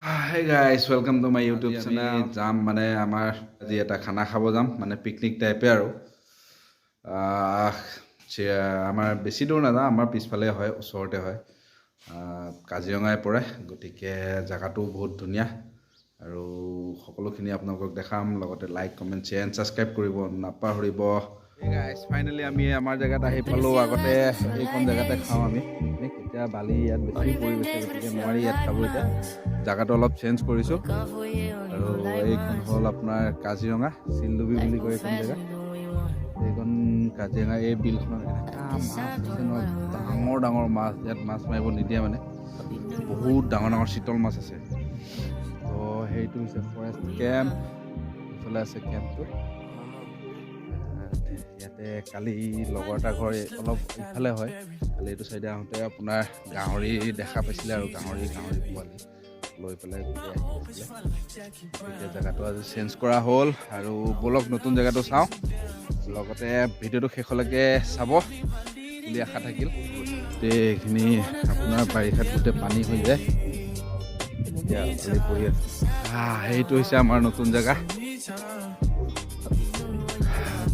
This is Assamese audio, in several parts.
Hey guys, welcome to my YouTube channel. Jam মানে আমাৰ আজি এটা খানা খাব যাম মানে পিকনিক টাইপে আৰু আমাৰ বেছি দূৰ নাযাওঁ আমাৰ পিছফালে হয় ওচৰতে হয় কাজিৰঙাই পৰে গতিকে জায়গাটো বহুত ধুনীয়া আৰু সকলোখিনি আপোনালোকক দেখাম লগতে like comment share and subscribe কৰিব নাপাহৰিব। Hey guys, finally আমি আমাৰ জায়গাত আহি পালো আগতে এইখন জায়গাতে খাওঁ আমি পিকনিক এতিয়া বালি ইয়াত বেছি পৰি গৈছে গতিকে নোৱাৰি ইয়াত খাব এতিয়া জায়গাটো অলপ চেঞ্জ কৰিছোঁ আৰু এইখন হ'ল আপোনাৰ কাজিৰঙা চিলডুবি বুলি কয় এইখন জেগা এইখন কাজিৰঙা এই বিলখনত এনেকুৱা মাছ আছে নহয় ডাঙৰ ডাঙৰ মাছ ইয়াত মাছ মাৰিব নিদিয়ে মানে বহুত ডাঙৰ ডাঙৰ চিতল মাছ আছে তো সেইটো হৈছে ফৰেষ্ট কেম্প ইফালে আছে কেম্পটো ইয়াতে কালি লগৰ এটা ঘৰ অলপ ইফালে হয় কালি এইটো চাইডে আহোঁতে আপোনাৰ গাহৰি দেখা পাইছিলে আৰু গাহৰি পোৱালি লৈ পেলাই এতিয়া জেগাটো আজি চেঞ্জ কৰা হ'ল আৰু বলক নতুন জেগাটো চাওঁ লগতে ভিডিঅ'টো শেষলৈকে চাব বুলি আশা থাকিল গোটেইখিনি আপোনাৰ বাৰিষাত গোটেই পানী হৈ যায় এতিয়া খালি পৰি আছে সেইটো হৈছে আমাৰ নতুন জেগা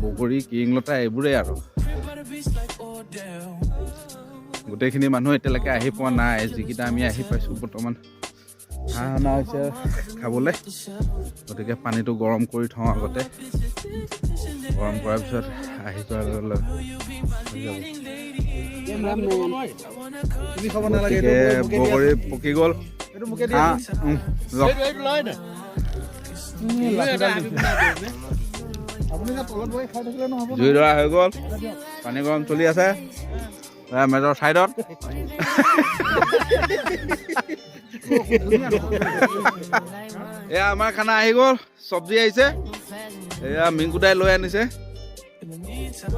বগৰী কিংলতা এইবোৰেই আৰু গোটেইখিনি মানুহ এতিয়ালৈকে আহি পোৱা নাই যিকেইটা আমি আহি পাইছোঁ বৰ্তমান হাঁহ অনা হৈছে খাবলৈ গতিকে পানীটো গৰম কৰি থওঁ আগতে গৰম কৰাৰ পিছত আহি যোৱাৰ বগৰী পকি গ'ল জুই ধৰা হৈ গ'ল পানী গৰম চলি আছে মেজৰ চাইডত এয়া আমাৰ খানা আহি গ'ল চব্জি আহিছে এয়া মিংকুদাই লৈ আনিছে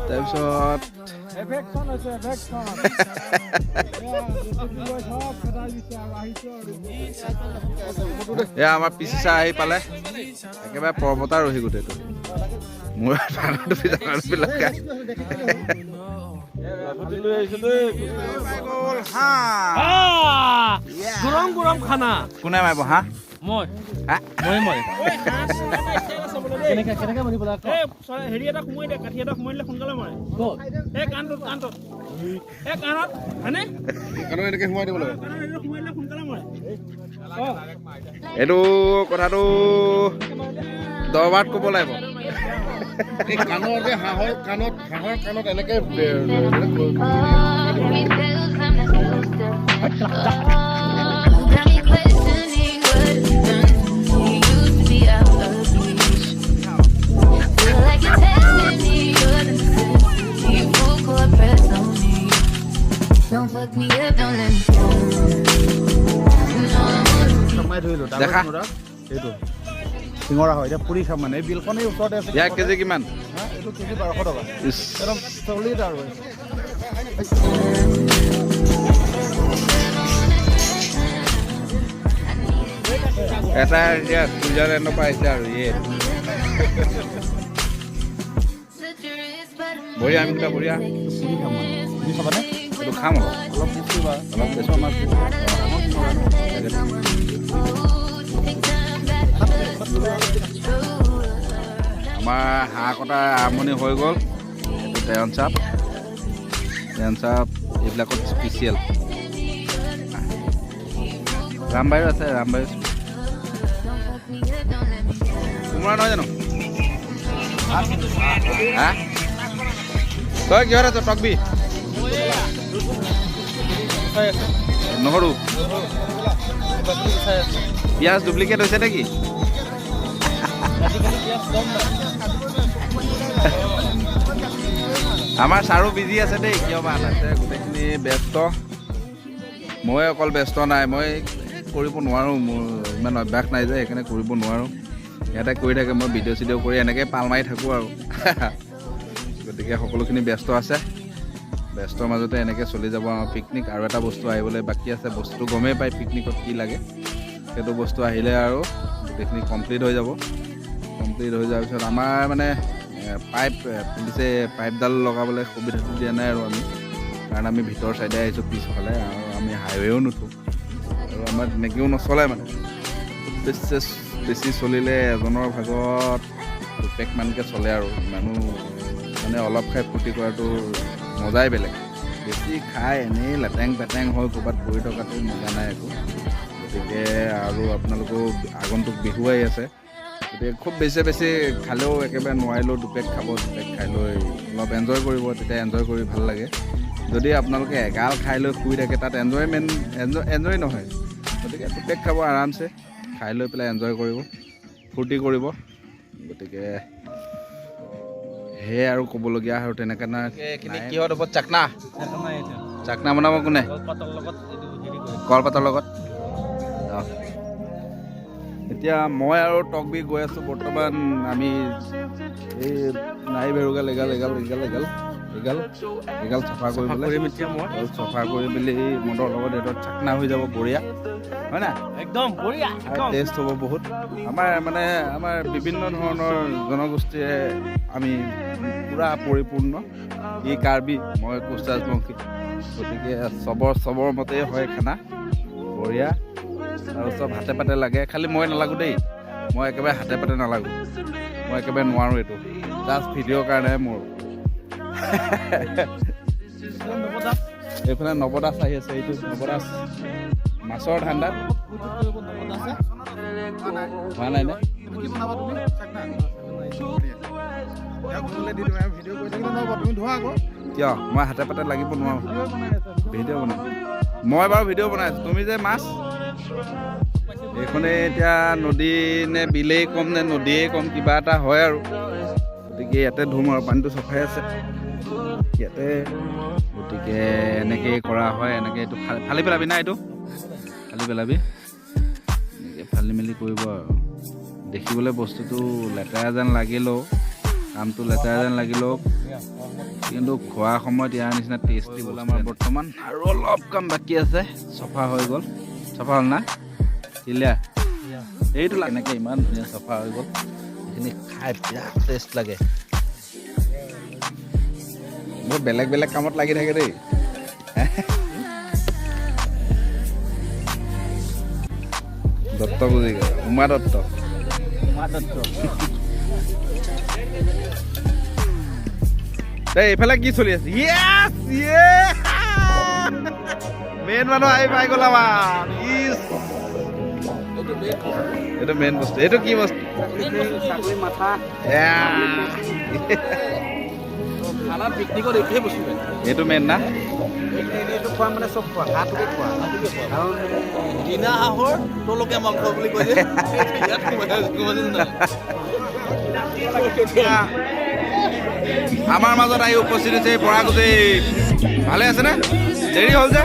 তাৰপিছত এয়া আমাৰ পিচিচা আহি পালে একেবাৰে পৰ্বতা ৰহি গোটেইটো মোৰ গৰম গৰম খানা কোনে মাৰিব হাঁহ মই কেনেকে মাৰিব লাগে হেৰি এটা সোমাই দে কাঠি এটা সোমাই দিলে সোনকালে মাৰে এই কাণটোত এই কাণত হয়নে এনেকে সোমাই দিব লাগে সোমাই দিলে সোনকালে মাৰে এইটো কথাটো দৰবাৰত ক'ব লাগিব কাণৰ যে হাঁহৰ কাণত এনেকে দেখা সেইটো চিঙৰা হয় এতিয়া পুৰি খাম মানে এই বিলখন এই ওচৰতে আছে ইয়াৰ কেজি কিমান এইটো কেজি 1200 টকা একদম চলিড আৰু এটা এতিয়া ছুইজাৰলেণ্ডৰ পৰা আহিছে আৰু বঢ়িয়া আমি দুটা বঢ়িয়া পুৰি খাম মানে পুৰি খাবানে এইটো খাম অলপ পুৰিবা অলপ বেচৰ মাছ আমাৰ হাঁহ কটা আৰম্ভণি হৈ গ'ল এইটো তেৰণ চাপ এইবিলাকত স্পেচিয়েল ৰামবায়ু আছে ৰামবায়ু কোমোৰা নহয় জানো হা তই কিহত আছ টকবি নহৰু পিঁয়াজ ডুপ্লিকেট হৈছে নেকি আমাৰ ছাৰো বিজি আছে দেই কিয় বা আছে গোটেইখিনি ব্যস্ত মই অকল ব্যস্ত নাই মই কৰিব নোৱাৰোঁ মোৰ ইমান অভ্যাস নাই যে সেইকাৰণে কৰিব নোৱাৰোঁ ইয়াতে কৰি থাকে মই ভিডিঅ' চিডিঅ' কৰি এনেকৈ পাল মাৰি থাকোঁ আৰু গতিকে সকলোখিনি ব্যস্ত আছে ব্যস্তৰ মাজতে এনেকৈ চলি যাব আমাৰ পিকনিক আৰু এটা বস্তু আহিবলৈ বাকী আছে বস্তুটো গমেই পায় পিকনিকত কি লাগে সেইটো বস্তু আহিলে আৰু গোটেইখিনি কমপ্লিট হৈ যাব কমপ্লিট হৈ যোৱাৰ পিছত আমাৰ মানে পাইপ পুলিচে পাইপডাল লগাবলৈ সুবিধাটো দিয়া নাই আৰু আমি কাৰণ আমি ভিতৰ চাইডে আহিছোঁ পিছফালে আৰু আমি হাইৱেও নুঠোঁ আৰু আমাৰ তেনেকৈও নচলে মানে বেছি চলিলে এজনৰ ভাগত 2 পেক মানকৈ চলে আৰু মানুহ মানে অলপ খাই ফূৰ্তি কৰাটো মজাই বেলেগ। বেছি খাই এনেই লেটেং পেটেং হৈ ক'ৰবাত পৰি থকাটো মজা নাই একো। গতিকে আৰু আপোনালোকেও আগন্তুক বিহু আহি আছে, গতিকে খুব বেছি খালেও একেবাৰে নোৱাৰিলেও 2 পেক খাব, 2 পেক খাই লৈ অলপ এনজয় কৰিব, তেতিয়া এনজয় কৰি ভাল লাগে। যদি আপোনালোকে এগাল খাই লৈ শুই থাকে তাত এনজয় নহয়। গতিকে 2 পেক খাব আৰামছে, খাই লৈ পেলাই এনজয় কৰিব, ফূৰ্তি কৰিব। গতিকে সেয়ে আৰু ক'বলগীয়া আৰু তেনেকৈ নাই। এইখিনি কিহৰ ওপৰত চাকনা বনাব কোনে? কলপাতৰ লগত। এতিয়া মই আৰু টকবি গৈ আছোঁ বৰ্তমান। আমি এই নাই বেৰুগাল এগাল চাফা কৰিবলৈ, চাফা কৰি মেলি মদৰ লগত এইটোত চাকনা হৈ যাব বঢ়িয়া, হয় না? একদম বঢ়িয়া, টেষ্ট হ'ব বহুত। আমাৰ বিভিন্ন ধৰণৰ জনগোষ্ঠীয়ে আমি পূৰা পৰিপূৰ্ণ। ই কাৰ্বি, মই কোচ ৰাজবংশী, গতিকে চবৰ মতেই হয় খানা বঢ়িয়া। আৰু চব হাতে পাতে লাগে, খালি মই নালাগো দেই, মই একেবাৰে হাতে পাতে নালাগো, মই একেবাৰে নোৱাৰোঁ এইটো, জাষ্ট ভিডিঅ'ৰ কাৰণেহে মোৰ। এইফালে নৱদাস আহি আছে, এইটো নৱদাস মাছৰ ধান্দাত হোৱা নাই নে? কিয় মই হাতে পাতে লাগিব নোৱাৰোঁ? ভিডিঅ' বনাম মই বাৰু, ভিডিঅ' বনাই আছোঁ। তুমি যে মাছ এইখনে এতিয়া নদী নে বিলেই কম নে নদীয়ে কম, কিবা এটা হয় আৰু। গতিকে ইয়াতে ধুম আৰু, পানীটো চফাই আছে ইয়াতে। গতিকে এনেকেই কৰা হয়, এনেকৈ এইটো ফালি পেলাবি না, এইটো ফালি পেলাবি, এনেকৈ ফালি মেলি কৰিব আৰু। দেখিবলৈ বস্তুটো লেতেৰা যেন লাগিলেও, কামটো লেতেৰা যেন লাগিলেও, কিন্তু খোৱা সময়ত ইয়াৰ নিচিনা টেষ্টি বস্তু আমাৰ বৰ্তমান আৰু অলপ কাম বাকী আছে। চফা হৈ গ'ল, চফা হ'ল না চিলিয়া? এইটো এনেকৈ ইমান ধুনীয়া চফা হৈ গ'ল, এইখিনি খাই বিৰাট টেষ্ট লাগে। বহুত বেলেগ কামত লাগি থাকে দেই। দত্ত বুজি গ'ল, উমা দত্ত। এইফালে কি চলি আছে? মেইন মানুহ আহি পাই গ'ল আমাৰ। এইটো মেইন বস্তু। এইটো কি বস্তু? এইটো মেইন না? এইটো খোৱা মানে চব খোৱা, হাঁহটোকে খোৱা, কাৰণ কিনা হাঁহৰ তলকে মাংস বুলি কয় যে। আমাৰ মাজত আহি উপস্থিত হৈছে বৰাগুজি। ভালে আছে নে? দেৰি হ'ল যে।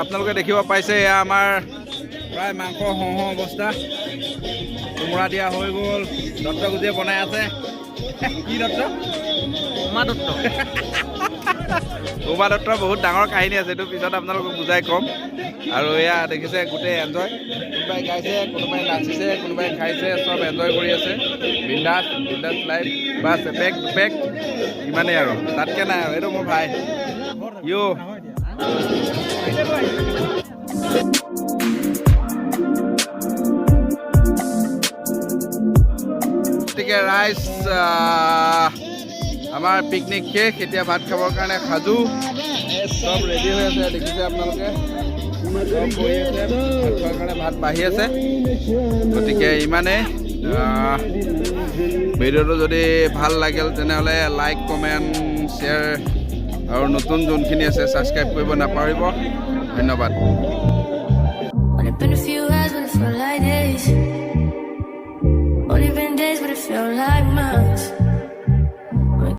আপোনালোকে দেখিব পাইছে, এয়া আমাৰ প্ৰায় মাংস হওঁ অৱস্থা। কোমোৰা দিয়া হৈ গ'ল, দত্ত গুজিয়ে বনাই আছে। কি দত্ত? উমা দত্ত। উমা দত্তৰ বহুত ডাঙৰ কাহিনী আছে, এইটো পিছত আপোনালোকক বুজাই ক'ম। আৰু এয়া দেখিছে গোটেই এনজয়, কোনোবাই গাইছে, কোনোবাই নাচিছে, কোনোবাই খাইছে, চব এনজয় কৰি আছে। বিন্দাছ লাইফ, বাছ এপেক ইমানেই আৰু, তাতকৈ নাই আৰু। এইটো মোৰ ভাই গতিকে ৰাইজ, আমাৰ পিকনিক শেষ, এতিয়া ভাত খাবৰ কাৰণে সাজু, চব ৰেডি হৈ আছে। দেখিছে আপোনালোকে, চব বহি আছে, ভাত খোৱাৰ কাৰণে ভাত বাঢ়ি আছে। গতিকে ইমানেই। ভিডিঅ'টো যদি ভাল লাগিল তেনেহ'লে লাইক, কমেণ্ট, শ্বেয়াৰ আৰু নতুন যোনখিনি আছে ছাবস্ক্ৰাইব কৰিব নাপাহৰিব। ধন্যবাদ। Only been a few hours, but it felt like days. Only been days, but it felt like months.